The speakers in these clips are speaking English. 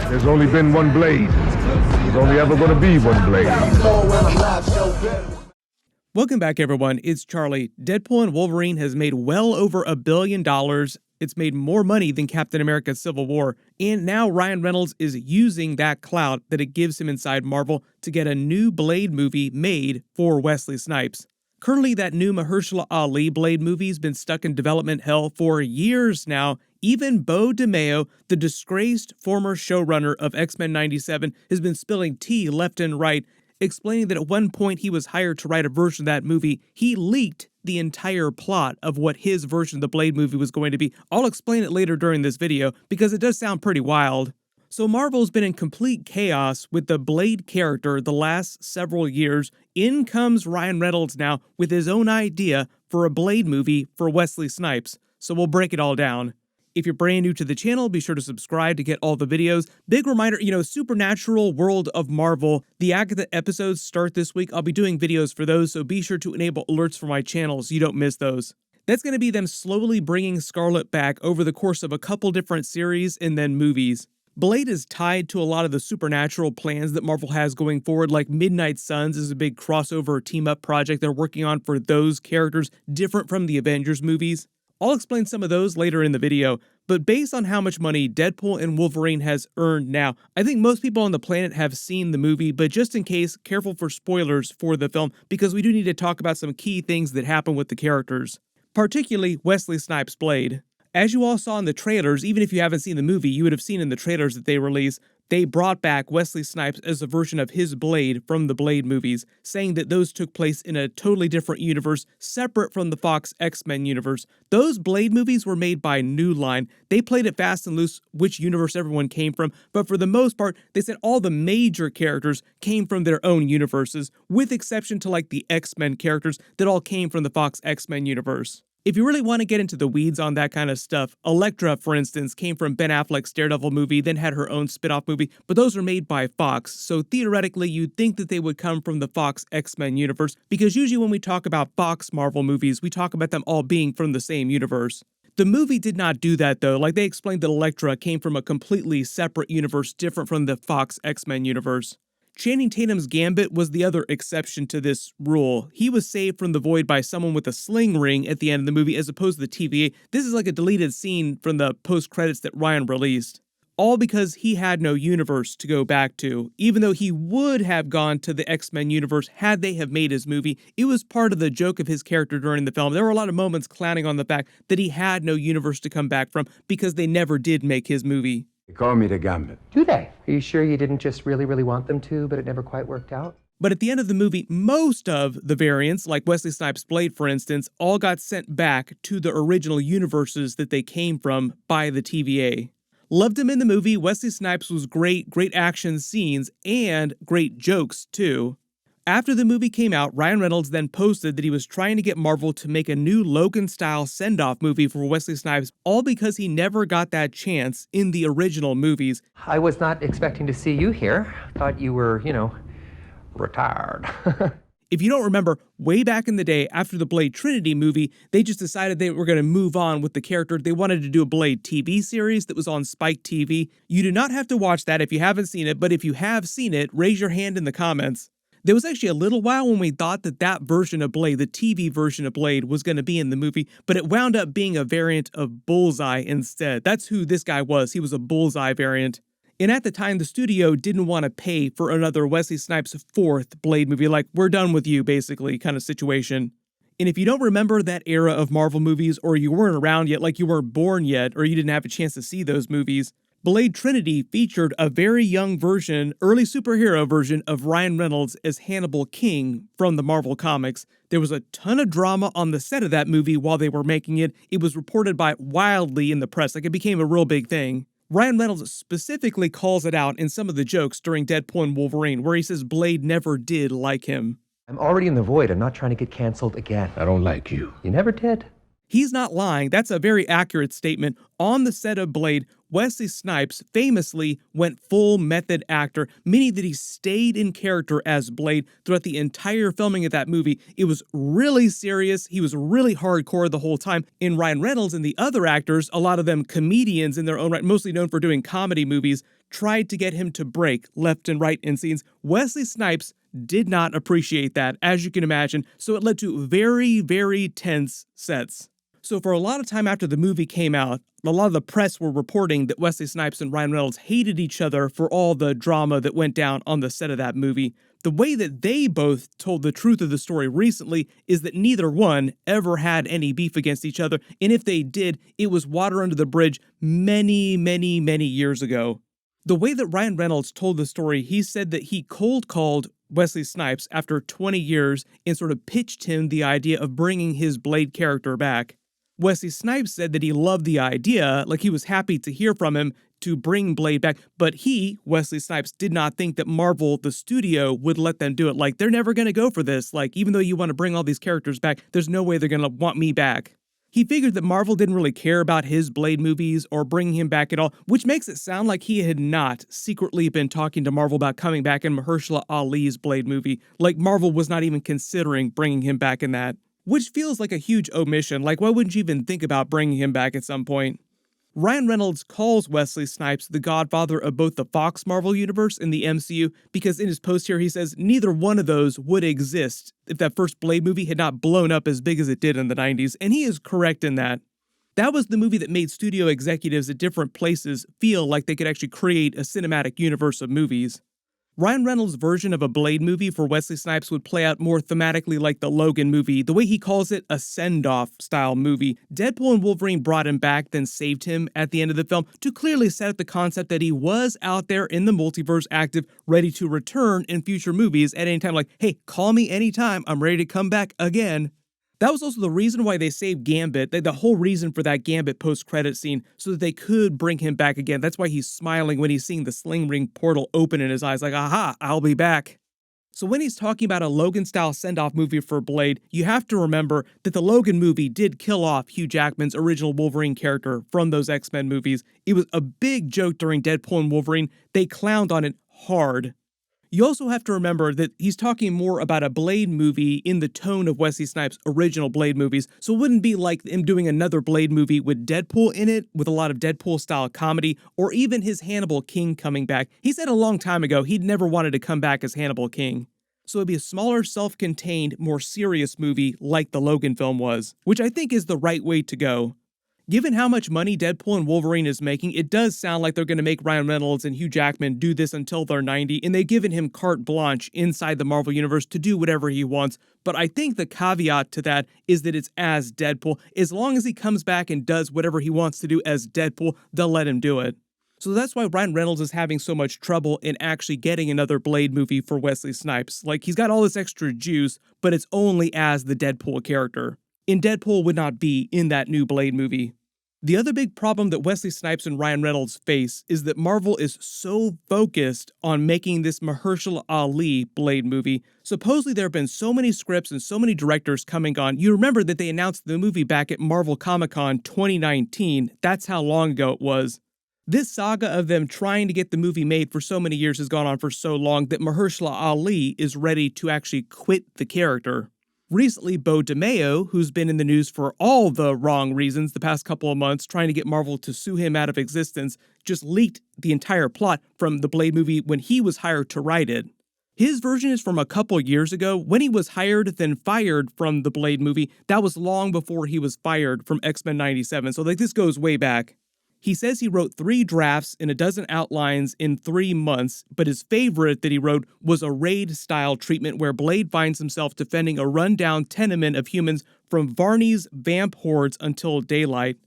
There's only been one Blade. There's only ever going to be one Blade. Welcome back, everyone. It's Charlie. Deadpool and Wolverine has made well over $1 billion. It's made more money than Captain America Civil War. And now Ryan Reynolds is using that clout that it gives him inside Marvel to get a new Blade movie made for Wesley Snipes. Currently, that new Mahershala Ali Blade movie has been stuck in development hell for years now. Even Beau DeMayo, the disgraced former showrunner of X-Men 97, has been spilling tea left and right, explaining that at one point he was hired to write a version of that movie. He leaked the entire plot of what his version of the Blade movie was going to be. I'll explain it later during this video because it does sound pretty wild. So Marvel's been in complete chaos with the Blade character the last several years. In comes Ryan Reynolds now with his own idea for a Blade movie for Wesley Snipes. So we'll break it all down. If you're brand new to the channel, be sure to subscribe to get all the videos. Big reminder, Supernatural World of Marvel, the Agatha episodes start this week. I'll be doing videos for those, so be sure to enable alerts for my channel so you don't miss those. That's going to be them slowly bringing Scarlet back over the course of a couple different series and then movies. Blade is tied to a lot of the supernatural plans that Marvel has going forward, like Midnight Suns is a big crossover team-up project they're working on for those characters, different from the Avengers movies. I'll explain some of those later in the video, but based on how much money Deadpool and Wolverine has earned now, I think most people on the planet have seen the movie, but just in case, careful for spoilers for the film, because we do need to talk about some key things that happen with the characters, particularly Wesley Snipes' Blade. As you all saw in the trailers, even if you haven't seen the movie, you would have seen in the trailers that they released, they brought back Wesley Snipes as a version of his Blade from the Blade movies, saying that those took place in a totally different universe, separate from the Fox X-Men universe. Those Blade movies were made by New Line. They played it fast and loose which universe everyone came from, but for the most part, they said all the major characters came from their own universes, with exception to like the X-Men characters that all came from the Fox X-Men universe. If you really want to get into the weeds on that kind of stuff, Elektra, for instance, came from Ben Affleck's Daredevil movie, then had her own spin-off movie, but those are made by Fox, so theoretically you'd think that they would come from the Fox X-Men universe, because usually when we talk about Fox Marvel movies, we talk about them all being from the same universe. The movie did not do that though, like they explained that Elektra came from a completely separate universe different from the Fox X-Men universe. Channing Tatum's Gambit was the other exception to this rule. He was saved from the void by someone with a sling ring at the end of the movie as opposed to the TVA. This is like a deleted scene from the post-credits that Ryan released. All because he had no universe to go back to. Even though he would have gone to the X-Men universe had they have made his movie, it was part of the joke of his character during the film. There were a lot of moments clowning on the fact that he had no universe to come back from because they never did make his movie. They call me the Gambit. Do they? Are you sure you didn't just really want them to, but it never quite worked out? But at the end of the movie, most of the variants, like Wesley Snipes' Blade for instance, all got sent back to the original universes that they came from by the TVA. Loved him in the movie. Wesley Snipes was great action scenes, and great jokes too. After the movie came out, Ryan Reynolds then posted that he was trying to get Marvel to make a new Logan-style send-off movie for Wesley Snipes, all because he never got that chance in the original movies. I was not expecting to see you here. Thought you were, retired. If you don't remember, way back in the day, after the Blade Trinity movie, they just decided they were going to move on with the character. They wanted to do a Blade TV series that was on Spike TV. You do not have to watch that if you haven't seen it, but if you have seen it, raise your hand in the comments. There was actually a little while when we thought that version of Blade, the TV version of Blade, was going to be in the movie, but it wound up being a variant of Bullseye instead. That's who this guy was. He was a Bullseye variant. And at the time, the studio didn't want to pay for another Wesley Snipes' fourth Blade movie, like, we're done with you, basically, kind of situation. And if you don't remember that era of Marvel movies, or you weren't around yet, like you weren't born yet, or you didn't have a chance to see those movies, Blade Trinity featured a very young version, early superhero version of Ryan Reynolds as Hannibal King from the Marvel Comics. There was a ton of drama on the set of that movie while they were making it. It was reported by wildly in the press, like it became a real big thing. Ryan Reynolds specifically calls it out in some of the jokes during Deadpool and Wolverine, where he says Blade never did like him. I'm already in the void. I'm not trying to get canceled again. I don't like you. You never did. He's not lying. That's a very accurate statement. On the set of Blade, Wesley Snipes famously went full method actor, meaning that he stayed in character as Blade throughout the entire filming of that movie. It was really serious. He was really hardcore the whole time. And Ryan Reynolds and the other actors, a lot of them comedians in their own right, mostly known for doing comedy movies, tried to get him to break left and right in scenes. Wesley Snipes did not appreciate that, as you can imagine, so it led to very, very tense sets. So for a lot of time after the movie came out, a lot of the press were reporting that Wesley Snipes and Ryan Reynolds hated each other for all the drama that went down on the set of that movie. The way that they both told the truth of the story recently is that neither one ever had any beef against each other, and if they did, it was water under the bridge many, many, many years ago. The way that Ryan Reynolds told the story, he said that he cold called Wesley Snipes after 20 years and sort of pitched him the idea of bringing his Blade character back. Wesley Snipes said that he loved the idea, like he was happy to hear from him to bring Blade back, but he, Wesley Snipes, did not think that Marvel, the studio, would let them do it. Like, they're never going to go for this. Like, even though you want to bring all these characters back, there's no way they're going to want me back. He figured that Marvel didn't really care about his Blade movies or bringing him back at all, which makes it sound like he had not secretly been talking to Marvel about coming back in Mahershala Ali's Blade movie, like Marvel was not even considering bringing him back in that. Which feels like a huge omission, like why wouldn't you even think about bringing him back at some point? Ryan Reynolds calls Wesley Snipes the godfather of both the Fox Marvel universe and the MCU because in his post here he says neither one of those would exist if that first Blade movie had not blown up as big as it did in the 90s, and he is correct in that. That was the movie that made studio executives at different places feel like they could actually create a cinematic universe of movies. Ryan Reynolds' version of a Blade movie for Wesley Snipes would play out more thematically like the Logan movie, the way he calls it a send-off style movie. Deadpool and Wolverine brought him back, then saved him at the end of the film to clearly set up the concept that he was out there in the multiverse active, ready to return in future movies at any time. Like, hey, call me anytime, I'm ready to come back again. That was also the reason why they saved Gambit, the whole reason for that Gambit post-credit scene, so that they could bring him back again. That's why he's smiling when he's seeing the sling ring portal open in his eyes, like, aha, I'll be back. So when he's talking about a Logan-style send-off movie for Blade, you have to remember that the Logan movie did kill off Hugh Jackman's original Wolverine character from those X-Men movies. It was a big joke during Deadpool and Wolverine. They clowned on it hard. You also have to remember that he's talking more about a Blade movie in the tone of Wesley Snipes' original Blade movies, so it wouldn't be like him doing another Blade movie with Deadpool in it, with a lot of Deadpool-style comedy, or even his Hannibal King coming back. He said a long time ago he'd never wanted to come back as Hannibal King. So it'd be a smaller, self-contained, more serious movie like the Logan film was, which I think is the right way to go. Given how much money Deadpool and Wolverine is making, it does sound like they're going to make Ryan Reynolds and Hugh Jackman do this until they're 90, and they've given him carte blanche inside the Marvel Universe to do whatever he wants. But I think the caveat to that is that it's as Deadpool. As long as he comes back and does whatever he wants to do as Deadpool, they'll let him do it. So that's why Ryan Reynolds is having so much trouble in actually getting another Blade movie for Wesley Snipes. Like, he's got all this extra juice, but it's only as the Deadpool character. And Deadpool would not be in that new Blade movie. The other big problem that Wesley Snipes and Ryan Reynolds face is that Marvel is so focused on making this Mahershala Ali Blade movie. Supposedly there have been so many scripts and so many directors coming on. You remember that they announced the movie back at Marvel Comic-Con 2019. That's how long ago it was. This saga of them trying to get the movie made for so many years has gone on for so long that Mahershala Ali is ready to actually quit the character. Recently, Beau DeMayo, who's been in the news for all the wrong reasons the past couple of months, trying to get Marvel to sue him out of existence, just leaked the entire plot from the Blade movie when he was hired to write it. His version is from a couple years ago, when he was hired then fired from the Blade movie. That was long before he was fired from X-Men 97, so this goes way back. He says he wrote 3 drafts and a dozen outlines in 3 months, but his favorite that he wrote was a raid-style treatment where Blade finds himself defending a rundown tenement of humans from Varney's vamp hordes until daylight.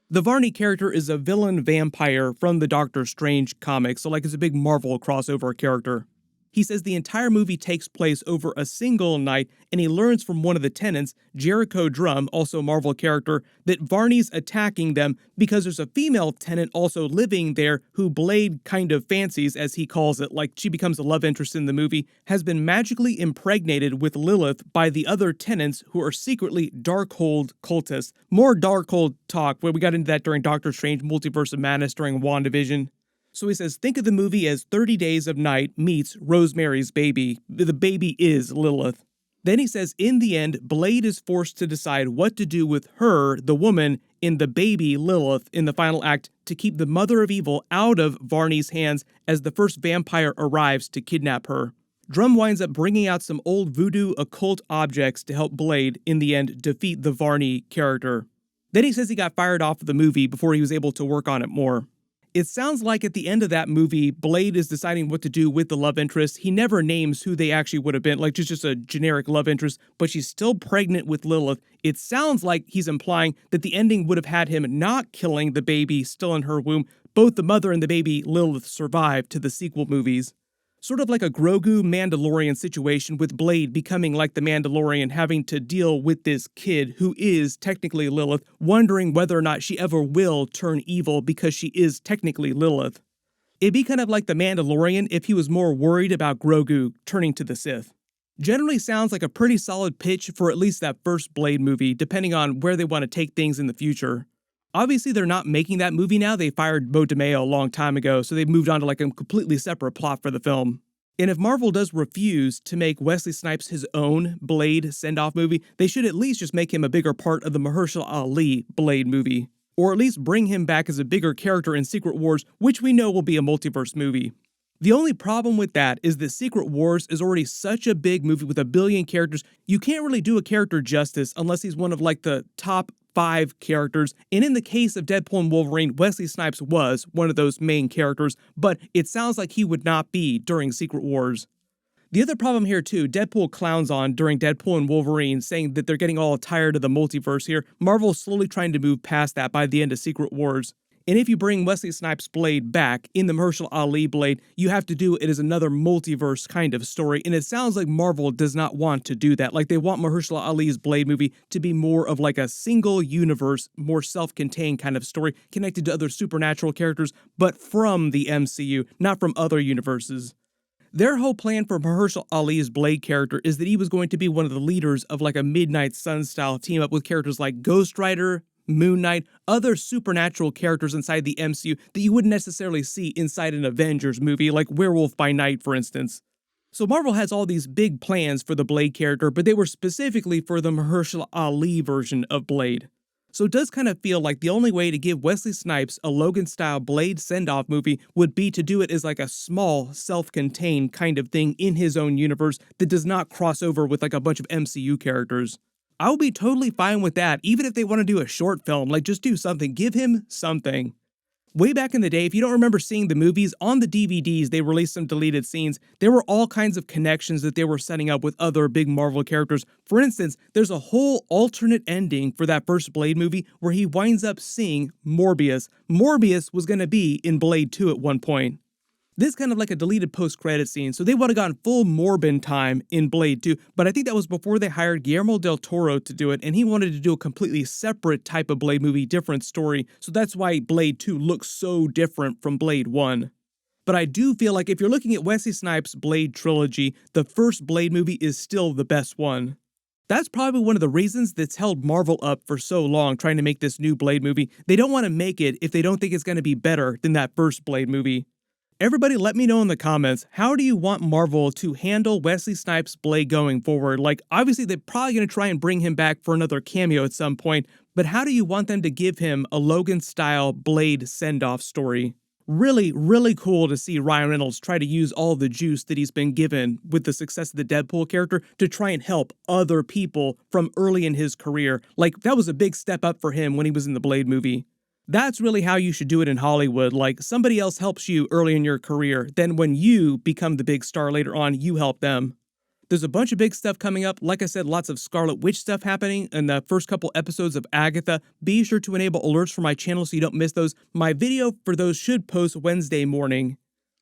The Varney character is a villain vampire from the Doctor Strange comics, so like it's a big Marvel crossover character. He says the entire movie takes place over a single night, and he learns from one of the tenants, Jericho Drum, also a Marvel character, that Varney's attacking them because there's a female tenant also living there who Blade kind of fancies, as he calls it, like she becomes a love interest in the movie, has been magically impregnated with Lilith by the other tenants who are secretly Darkhold cultists. More Darkhold talk, where we got into that during Doctor Strange Multiverse of Madness during WandaVision. So he says, think of the movie as 30 Days of Night meets Rosemary's Baby. The baby is Lilith. Then he says, in the end, Blade is forced to decide what to do with her, the woman, in the baby Lilith in the final act to keep the mother of evil out of Varney's hands as the first vampire arrives to kidnap her. Drum winds up bringing out some old voodoo occult objects to help Blade, in the end, defeat the Varney character. Then he says he got fired off of the movie before he was able to work on it more. It sounds like at the end of that movie, Blade is deciding what to do with the love interest. He never names who they actually would have been, like just a generic love interest, but she's still pregnant with Lilith. It sounds like he's implying that the ending would have had him not killing the baby still in her womb. Both the mother and the baby Lilith survive to the sequel movies. Sort of like a Grogu Mandalorian situation, with Blade becoming like the Mandalorian, having to deal with this kid who is technically Lilith, wondering whether or not she ever will turn evil because she is technically Lilith. It'd be kind of like the Mandalorian if he was more worried about Grogu turning to the Sith. Generally sounds like a pretty solid pitch for at least that first Blade movie, depending on where they want to take things in the future. Obviously, they're not making that movie now. They fired Beau DeMayo a long time ago, so they've moved on to like a completely separate plot for the film. And if Marvel does refuse to make Wesley Snipes his own Blade send-off movie, they should at least just make him a bigger part of the Mahershala Ali Blade movie. Or at least bring him back as a bigger character in Secret Wars, which we know will be a multiverse movie. The only problem with that is that Secret Wars is already such a big movie with a billion characters, you can't really do a character justice unless he's one of like the top 5 characters, and in the case of Deadpool and Wolverine, Wesley Snipes was one of those main characters, but it sounds like he would not be during Secret Wars. The other problem here too, Deadpool clowns on during Deadpool and Wolverine, saying that they're getting all tired of the multiverse here. Marvel's slowly trying to move past that by the end of Secret Wars. And if you bring Wesley Snipes' Blade back in the Mahershala Ali Blade, you have to do it as another multiverse kind of story, and it sounds like Marvel does not want to do that. Like they want Mahershala Ali's Blade movie to be more of like a single universe, more self-contained kind of story, connected to other supernatural characters, but from the MCU, not from other universes. Their whole plan for Mahershala Ali's Blade character is that he was going to be one of the leaders of like a Midnight Sun style team up with characters like Ghost Rider, Moon Knight, other supernatural characters inside the MCU that you wouldn't necessarily see inside an Avengers movie, like Werewolf by Night, for instance. So Marvel has all these big plans for the Blade character, but they were specifically for the Mahershala Ali version of Blade. So it does kind of feel like the only way to give Wesley Snipes a Logan-style Blade send-off movie would be to do it as like a small, self-contained kind of thing in his own universe that does not cross over with like a bunch of MCU characters. I would be totally fine with that, even if they want to do a short film, like just do something, give him something. Way back in the day, if you don't remember seeing the movies, on the DVDs they released some deleted scenes. There were all kinds of connections that they were setting up with other big Marvel characters. For instance, there's a whole alternate ending for that first Blade movie where he winds up seeing Morbius. Morbius was going to be in Blade 2 at one point. This is kind of like a deleted post-credit scene, so they would have gone full Morbin time in Blade 2, but I think that was before they hired Guillermo del Toro to do it, and he wanted to do a completely separate type of Blade movie, different story, so that's why Blade 2 looks so different from Blade 1. But I do feel like if you're looking at Wesley Snipes' Blade trilogy, the first Blade movie is still the best one. That's probably one of the reasons that's held Marvel up for so long trying to make this new Blade movie. They don't want to make it if they don't think it's going to be better than that first Blade movie. Everybody let me know in the comments, how do you want Marvel to handle Wesley Snipes' Blade going forward? Like, obviously they're probably going to try and bring him back for another cameo at some point, but how do you want them to give him a Logan-style Blade send-off story? Really, really cool to see Ryan Reynolds try to use all the juice that he's been given with the success of the Deadpool character to try and help other people from early in his career. Like, that was a big step up for him when he was in the Blade movie. That's really how you should do it in Hollywood. Like, somebody else helps you early in your career, then when you become the big star later on, you help them. There's a bunch of big stuff coming up. Like I said, lots of Scarlet Witch stuff happening in the first couple episodes of Agatha. Be sure to enable alerts for my channel so you don't miss those. My video for those should post Wednesday morning.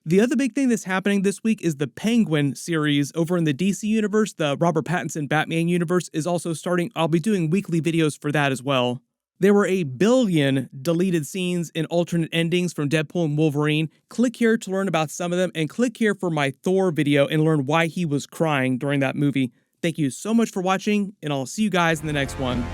The other big thing that's happening this week is the Penguin series over in the DC universe. The Robert Pattinson Batman universe is also starting. I'll be doing weekly videos for that as well. There were 1 billion deleted scenes and alternate endings from Deadpool and Wolverine. Click here to learn about some of them, and click here for my Thor video and learn why he was crying during that movie. Thank you so much for watching, and I'll see you guys in the next one.